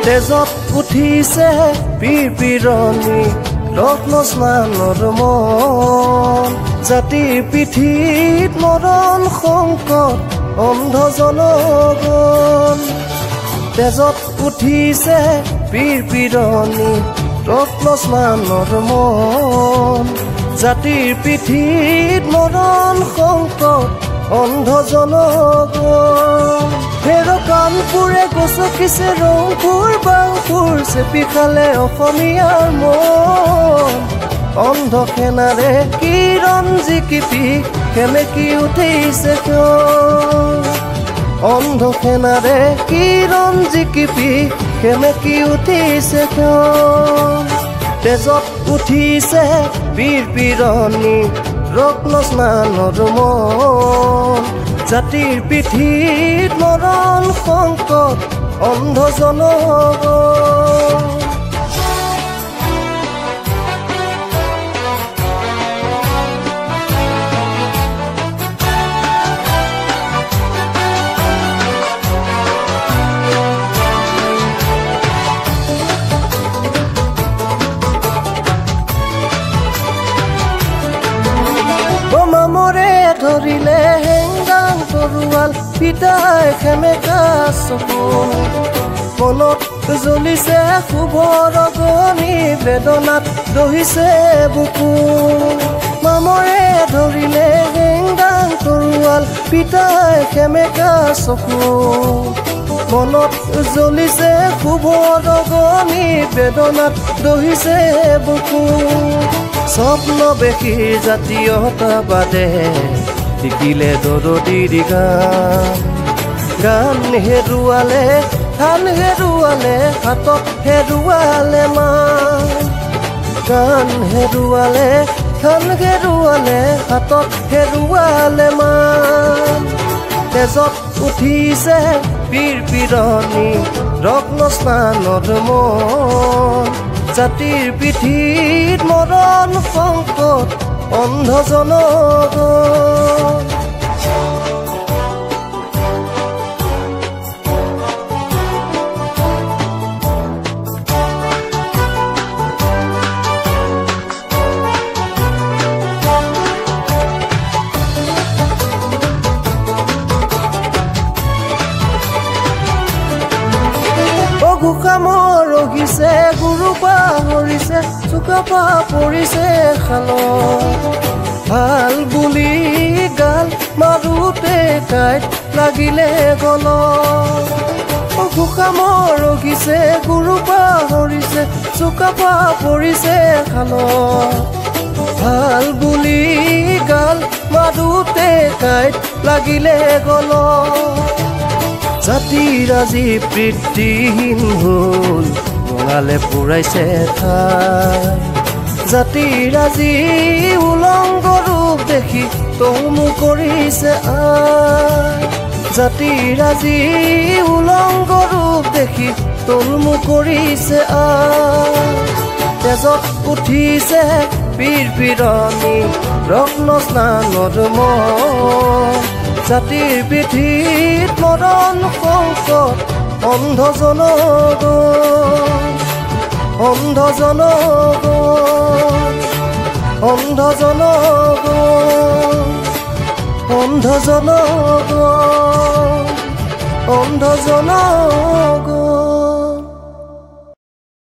তেজত উঠিছে পীৰ পীৰণি ৰত্ন স্নানৰ মন জাতিৰ পিঠিত মৰণ সংকট অন্ধ জনগণ তেজত উঠিছে পীৰ পীৰণি ৰত্ন স্নানৰ মন জাতিৰ পিঠিত মৰণ সংকট অন্ধ জনগণ হেৰ কাণপুৰে গচকিছে ৰংপুৰ বাংপুৰ চেপি খালে অসমীয়াৰ মন অন্ধ সেনাৰে কিৰণ জিকিপি সেমেকি উঠিছে কিয় অন্ধ সেনাৰে কিৰণ জিকিপি সেমেকি উঠিছে কিয় তেজত উঠিছে পীৰ পীৰণি ৰত্ন স্নানৰ মন জাতিৰ পিঠিত মৰণ সংকট অন্ধ জনগণ মামৰে ধৰিলে হেংগাং তৰোৱাল পিতাই সেমেকা চকু মনত জ্বলিছে শুভ ৰগনি বেদনাত দহিছে বুকু মামৰে ধৰিলে হেংগাং তৰোৱাল পিতাই সেমেকা চকু মনত জ্বলিছে শুভ ৰগনি বেদনাত দহিছে বুকু স্বপ্ন বেশী জাতীয়তাবাদে শিকিলে দৰদীৰ গান গান হেৰুৱালে থান হেৰুৱালে হাতত হেৰুৱালে মান গান হেৰুৱালে থান হেৰুৱালে হাতত হেৰুৱালে মান তেজত উঠিছে পীৰ পীৰণি ৰত্ন স্নানৰ মন জাতিৰ পিঠিত মৰণ সংকট অন্ধ জনগণ ঘোষামৰ ৰহিছে গুৰু পাহৰিছে চুকাফা পৰিছে খালত ভাল বুলি গাল মাৰোতে কাইট লাগিলে গলত ঘোষামৰ ৰহিছে গুৰু পাহৰিছে চুকাফা পৰিছে খালত ভাল বুলি গাল মাৰোতে কাইট লাগিলে গলত জাতিৰ আজি বৃত্তিহীন হ'ল বঙালে পুৰাইছে ঠাই জাতিৰ আজি উলংগ ৰূপ দেখি তমু কৰিছে জাতিৰ আজি উলংগ ৰূপ দেখি তলমু কৰিছে তেজত উঠিছে পীৰ পীৰণি ৰত্ন স্নানৰ মন জাতিৰ পিঠিত মৰণ সংকট অন্ধ জনগণ অন্ধ জনগণ অন্ধ জনগণ অন্ধ জনগণ অন্ধ জনগণ